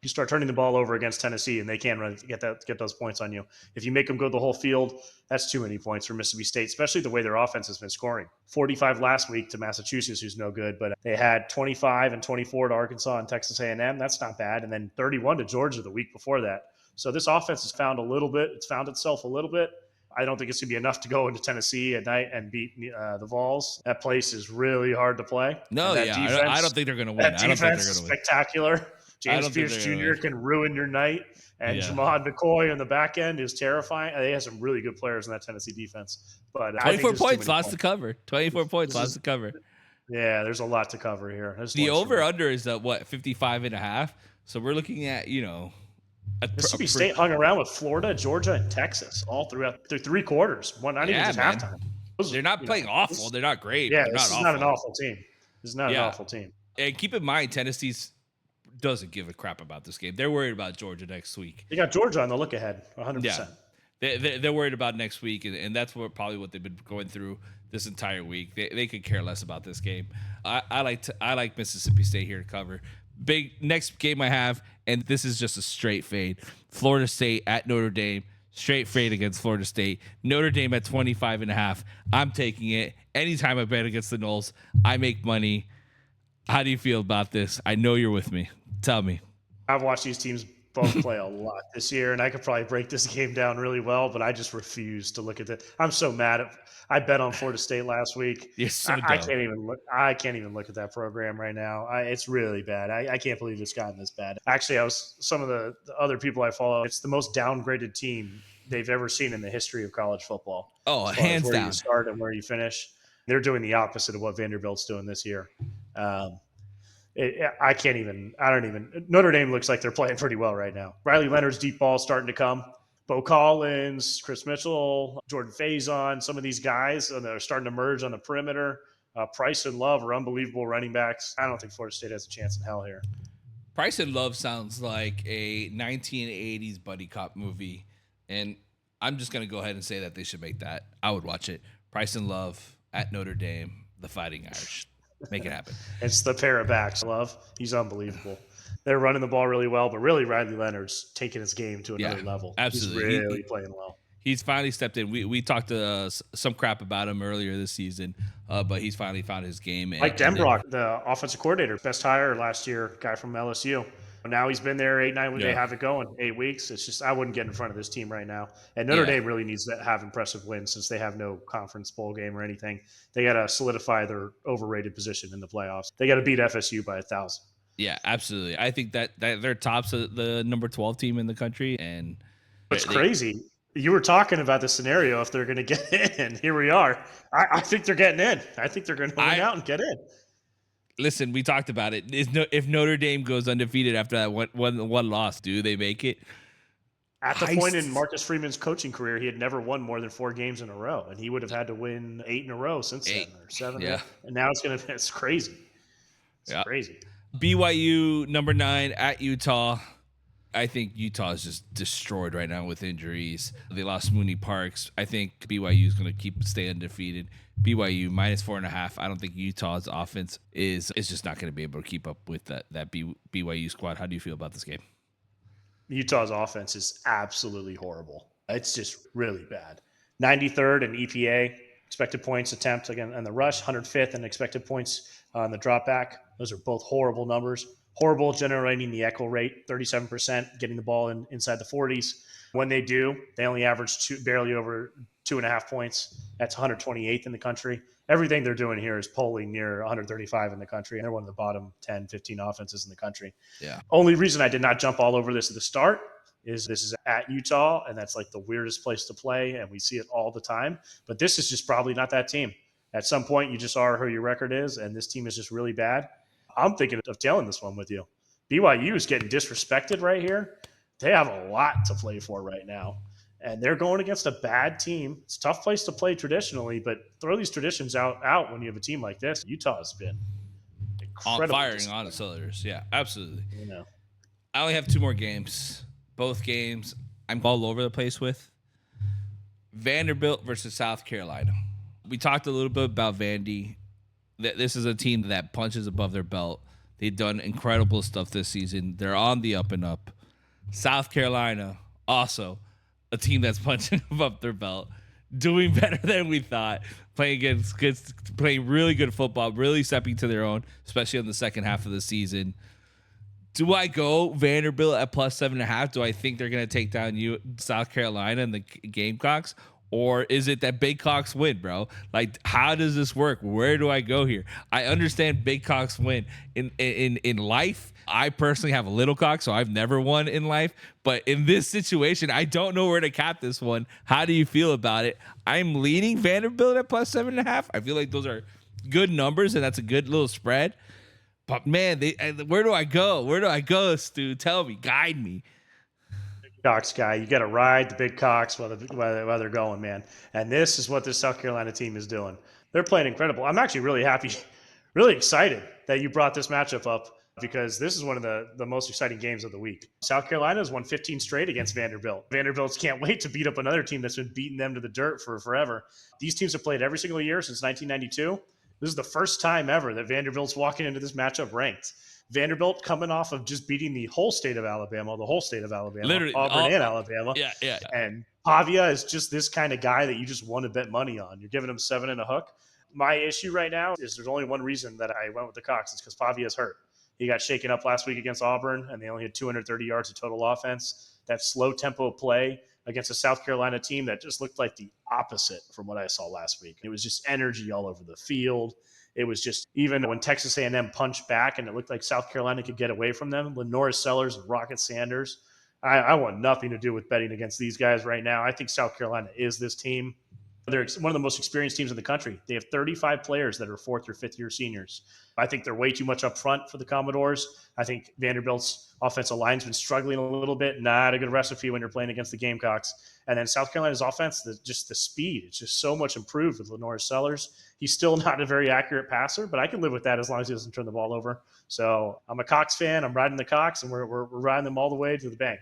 You start turning the ball over against Tennessee, and they can get those points on you. If you make them go the whole field, that's too many points for Mississippi State, especially the way their offense has been scoring. 45 last week to Massachusetts, who's no good, but they had 25 and 24 to Arkansas and Texas A&M. That's not bad, and then 31 to Georgia the week before that. So this offense has found itself a little bit. I don't think it's going to be enough to go into Tennessee at night and beat the Vols. That place is really hard to play. No, yeah, I don't think they're going to win. That defense is spectacular. James Pierce Jr. can ruin your night, and Jamad McCoy on the back end is terrifying. They have some really good players in that Tennessee defense. But 24 points, lots to cover. 24 points, lots to cover. Yeah, there's a lot to cover here. The over-under is 55.5. So we're looking at, Mississippi State hung around with Florida, Georgia, and Texas all through 3 quarters. Not even just halftime. They're not playing awful. They're not great. Yeah, this is not an awful team. This is not an awful team. And keep in mind, Tennessee's doesn't give a crap about this game. They're worried about Georgia next week. They got Georgia on the look ahead, 100%. Yeah. They're worried about next week, and that's probably what they've been going through this entire week. They could care less about this game. I like Mississippi State here to cover. Big next game I have, and this is just a straight fade. Florida State at Notre Dame. Straight fade against Florida State. Notre Dame at 25.5. I'm taking it. Anytime I bet against the Noles, I make money. How do you feel about this? I know you're with me. Tell me. I've watched these teams both play a lot this year, and I could probably break this game down really well, but I just refuse to look at it. I'm so mad. I bet on Florida State last week. You're so dumb. I can't even look at that program right now. It's really bad. I can't believe it's gotten this bad. Actually, some of the other people I follow, it's the most downgraded team they've ever seen in the history of college football. Oh, hands down. Where you start and where you finish. They're doing the opposite of what Vanderbilt's doing this year. Notre Dame looks like they're playing pretty well right now. Riley Leonard's deep ball starting to come. Bo Collins, Chris Mitchell, Jordan Faison, some of these guys that are starting to merge on the perimeter. Price and Love are unbelievable running backs. I don't think Florida State has a chance in hell here. Price and Love sounds like a 1980s buddy cop movie, and I'm just going to go ahead and say that they should make that. I would watch it. Price and Love at Notre Dame, the Fighting Irish. Make it happen. It's the pair of backs. Love, he's unbelievable. They're running the ball really well, but really Riley Leonard's taking his game to another level. Absolutely. He's really playing well. He's finally stepped in. We talked some crap about him earlier this season, but he's finally found his game. Mike Denbrock, the offensive coordinator, best hire last year, guy from LSU. Now he's been there 8-9 weeks. They have it going 8 weeks. It's just I wouldn't get in front of this team right now. And Notre Dame really needs to have impressive wins since they have no conference bowl game or anything. They got to solidify their overrated position in the playoffs. They got to beat FSU by 1,000. Yeah, absolutely. I think that they're tops of the number 12 team in the country, and it's crazy. You were talking about the scenario if they're going to get in. Here we are. I think they're getting in. I think they're going to win out and get in. Listen, we talked about it. If Notre Dame goes undefeated after that one loss, do they make it? At the point in Marcus Freeman's coaching career, he had never won more than 4 games in a row, and he would have had to win 8 in a row since then, or 7. Yeah. And now it's crazy. It's crazy. BYU number 9 at Utah. I think Utah is just destroyed right now with injuries. They lost Mooney Parks. I think BYU is going to stay undefeated. BYU minus 4.5. I don't think Utah's offense is just not going to be able to keep up with that BYU squad. How do you feel about this game? Utah's offense is absolutely horrible. It's just really bad. 93rd in EPA, expected points attempt again on the rush, 105th in expected points on the drop back. Those are both horrible numbers. Horrible generating the echo rate, 37%, getting the ball inside the 40s. When they do, they only average barely over 2.5 points. That's 128th in the country. Everything they're doing here is polling near 135 in the country. They're one of the bottom 10, 15 offenses in the country. Yeah. Only reason I did not jump all over this at the start is this is at Utah, and that's like the weirdest place to play, and we see it all the time. But this is just probably not that team. At some point, you just are who your record is, and this team is just really bad. I'm thinking of tailing this one with you. BYU is getting disrespected right here. They have a lot to play for right now, and they're going against a bad team. It's a tough place to play traditionally, but throw these traditions out when you have a team like this. Utah has been On incredible. firing on cylinders. Yeah, absolutely. You know, I only have 2 more games. Both games I'm all over the place with. Vanderbilt versus South Carolina. We talked a little bit about Vandy. This is a team that punches above their belt. They've done incredible stuff this season. They're on the up and up. South Carolina, also a team that's punching above their belt, doing better than we thought, playing really good football, really stepping to their own, especially in the second half of the season. Do I go Vanderbilt at plus 7.5? Do I think they're going to take down South Carolina and the Gamecocks? Or is it that Big Cox win, bro? Like, how does this work? Where do I go here? I understand Big Cox win in life. I personally have a little cock, so I've never won in life. But in this situation, I don't know where to cap this one. How do you feel about it? I'm leaning Vanderbilt at plus 7.5. I feel like those are good numbers, and that's a good little spread. But man, where do I go? Where do I go, Stu? Tell me, guide me. Cox guy, you got to ride the big Cox while they're going, man. And this is what this South Carolina team is doing. They're playing incredible. I'm actually really happy, really excited that you brought this matchup up because this is one of the most exciting games of the week. South Carolina has won 15 straight against Vanderbilt. Vanderbilt's can't wait to beat up another team that's been beating them to the dirt for forever. These teams have played every single year since 1992. This is the first time ever that Vanderbilt's walking into this matchup ranked. Vanderbilt coming off of just beating the whole state of Alabama, Literally, Auburn and Alabama. Yeah. And Pavia is just this kind of guy that you just want to bet money on. You're giving him 7 and a hook. My issue right now is there's only one reason that I went with the Cox. It's because Pavia is hurt. He got shaken up last week against Auburn, and they only had 230 yards of total offense. That slow tempo play against a South Carolina team that just looked like the opposite from what I saw last week. It was just energy all over the field. It was just, even when Texas A&M punched back and it looked like South Carolina could get away from them, Lenora Sellers and Rocket Sanders, I want nothing to do with betting against these guys right now. I think South Carolina is this team. They're one of the most experienced teams in the country. They have 35 players that are 4th or 5th year seniors. I think they're way too much up front for the Commodores. I think Vanderbilt's offensive line's been struggling a little bit. Not a good recipe when you're playing against the Gamecocks. And then South Carolina's offense, just the speed, it's just so much improved with Lenora Sellers. He's still not a very accurate passer, but I can live with that as long as he doesn't turn the ball over. So I'm a Cox fan. I'm riding the Cox, and we're riding them all the way to the bank.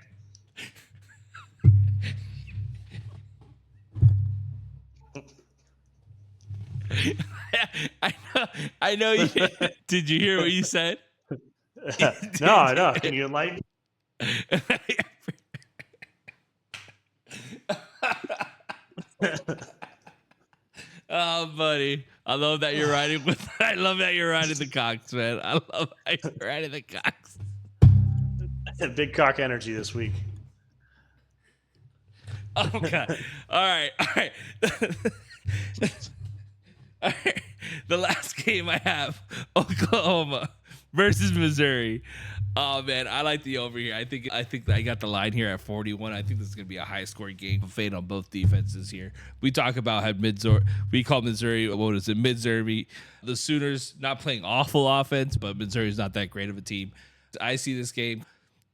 I know. Did you hear what you said? No. Can you enlighten me? Oh, buddy. I love that you're riding the Cox, man. I love how you're riding the Cox. Big cock energy this week. Oh, God. All right. All right. The last game I have, Oklahoma versus Missouri. Oh, man, I like the over here. I think I got the line here at 41. I think this is going to be a high-scoring game. Fade on both defenses here. We talk about how we call Missouri, what is it, Missouri. The Sooners not playing awful offense, but Missouri's not that great of a team. I see this game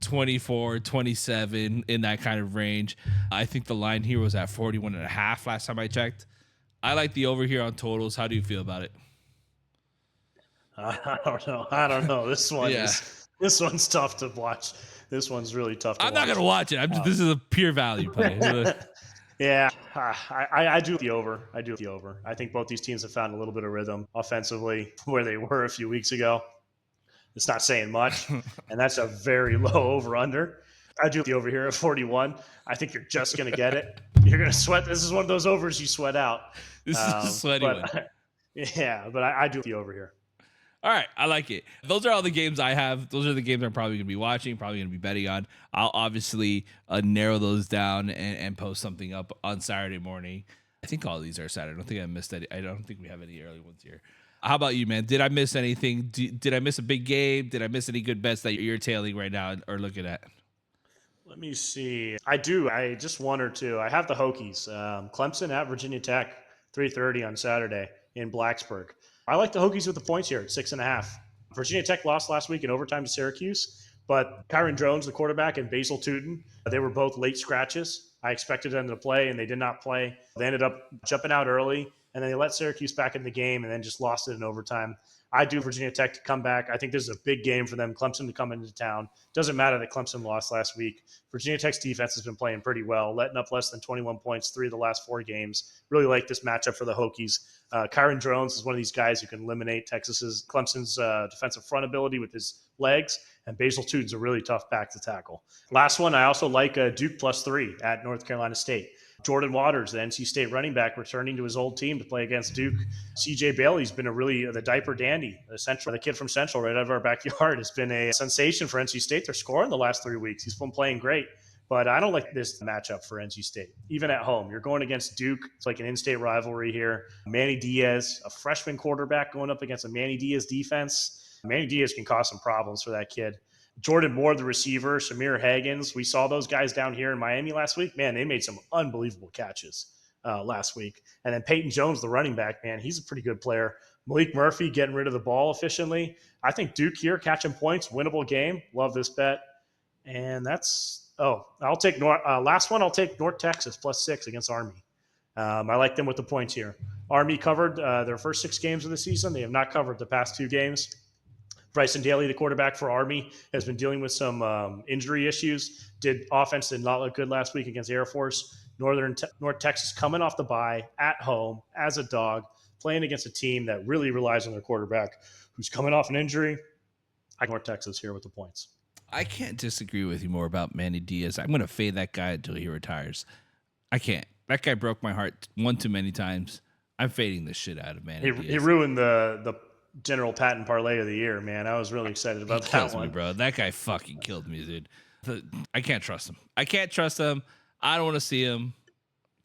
24, 27, in that kind of range. I think the line here was at 41.5 last time I checked. I like the over here on totals. How do you feel about it? I don't know. This one's tough to watch. This one's really tough to watch. I'm not going to watch it. This is a pure value play. Yeah, I do the over. I think both these teams have found a little bit of rhythm offensively where they were a few weeks ago. It's not saying much, and that's a very low over-under. I do the over here at 41. I think you're just going to get it. You're going to sweat. This is one of those overs you sweat out. This is a sweaty one. Yeah, but I do the over here. All right, I like it. Those are all the games I have. Those are the games I'm probably going to be watching, probably going to be betting on. I'll obviously narrow those down and post something up on Saturday morning. I think all of these are Saturday. I don't think I missed any. I don't think we have any early ones here. How about you, man? Did I miss anything? Did I miss a big game? Did I miss any good bets that you're tailing right now or looking at? Let me see. I do. I just one or two. I have the Hokies. Clemson at Virginia Tech, 3:30 on Saturday in Blacksburg. I like the Hokies with the points here at 6.5. Virginia Tech lost last week in overtime to Syracuse, but Kyron Jones, the quarterback, and Basil Tootin, they were both late scratches. I expected them to play, and they did not play. They ended up jumping out early, and then they let Syracuse back in the game and then just lost it in overtime. I do Virginia Tech to come back. I think this is a big game for them. Clemson to come into town. Doesn't matter that Clemson lost last week. Virginia Tech's defense has been playing pretty well, letting up less than 21 points 3 of the last 4 games. Really like this matchup for the Hokies. Kyron Jones is one of these guys who can eliminate Clemson's defensive front ability with his legs, and Basil Tootin's a really tough back to tackle. Last one, I also like Duke +3 at North Carolina State. Jordan Waters, the NC State running back, returning to his old team to play against Duke. CJ Bailey's been the diaper dandy, the kid from Central right out of our backyard, has been a sensation for NC State. They're scoring the last 3 weeks. He's been playing great. But I don't like this matchup for NC State, even at home. You're going against Duke. It's like an in-state rivalry here. Manny Diaz, a freshman quarterback, going up against a Manny Diaz defense. Manny Diaz can cause some problems for that kid. Jordan Moore, the receiver, Shamir Haggins. We saw those guys down here in Miami last week. Man, they made some unbelievable catches last week. And then Peyton Jones, the running back, man, he's a pretty good player. Malik Murphy getting rid of the ball efficiently. I think Duke here catching points, winnable game. Love this bet. And I'll take last one. I'll take North Texas +6 against Army. I like them with the points here. Army covered their first 6 games of the season. They have not covered the past 2 games. Bryson Daly, the quarterback for Army, has been dealing with some injury issues. Offense did not look good last week against Air Force. North Texas coming off the bye at home as a dog, playing against a team that really relies on their quarterback, who's coming off an injury. I like North Texas here with the points. I can't disagree with you more about Manny Diaz. I'm going to fade that guy until he retires. I can't. That guy broke my heart one too many times. I'm fading the shit out of Manny Diaz. He ruined the General Patton parlay of the year, man. I was really excited about that one. Me, bro. That guy fucking killed me, dude. I can't trust him. I don't want to see him.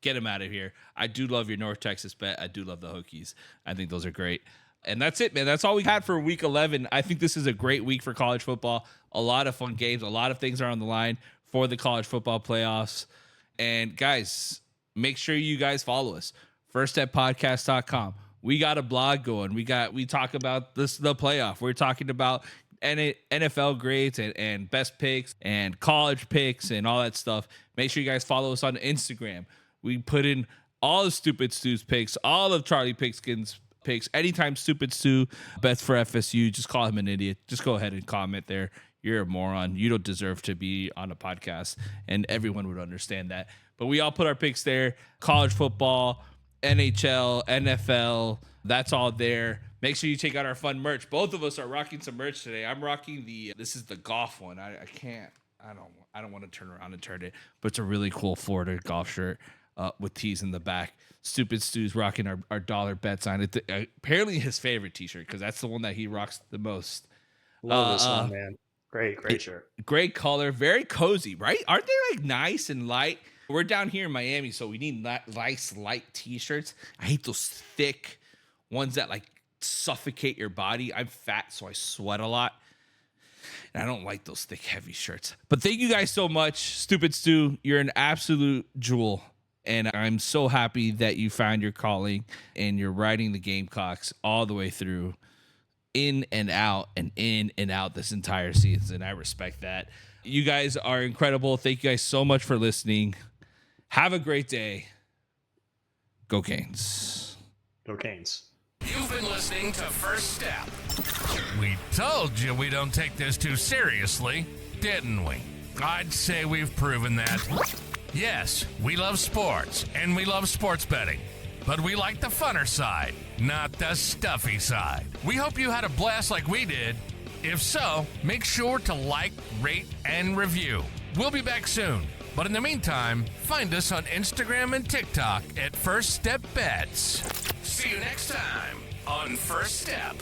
Get him out of here. I do love your North Texas bet. I do love the Hokies. I think those are great. And that's it, man. That's all we had for week 11. I think this is a great week for college football. A lot of fun games. A lot of things are on the line for the college football playoffs. And guys, make sure you guys follow us. firststeppodcast.com. We got a blog going. We talk about the playoff. We're talking about NFL grades and best picks and college picks and all that stuff. Make sure you guys follow us on Instagram. We put in all of Stupid Stu's picks, all of Charlie Pigskin's picks. Anytime Stupid Stu bets for FSU, just call him an idiot. Just go ahead and comment there. You're a moron. You don't deserve to be on a podcast, and everyone would understand that. But we all put our picks there. College football, NHL, NFL, that's all there. Make sure you check out our fun merch. Both of us are rocking some merch today. I'm rocking this is the golf one. I don't want to turn around and turn it, but it's a really cool Florida golf shirt with T's in the back. Stupid Stu's rocking our dollar bets on it. Apparently his favorite t-shirt, because that's the one that he rocks the most. Love this one, man. Great shirt. Great color. Very cozy, right? Aren't they like nice and light? We're down here in Miami, so we need nice, light t-shirts. I hate those thick ones that like suffocate your body. I'm fat, so I sweat a lot. And I don't like those thick, heavy shirts. But thank you guys so much. Stupid Stu, you're an absolute jewel. And I'm so happy that you found your calling and you're riding the Gamecocks all the way through, in and out this entire season. I respect that. You guys are incredible. Thank you guys so much for listening. Have a great day. Go Canes. Go Canes. You've been listening to First Step. We told you we don't take this too seriously, didn't we? I'd say we've proven that. Yes, we love sports, and we love sports betting. But we like the funner side, not the stuffy side. We hope you had a blast like we did. If so, make sure to like, rate, and review. We'll be back soon. But in the meantime, find us on Instagram and TikTok at First Step Bets. See you next time on First Step.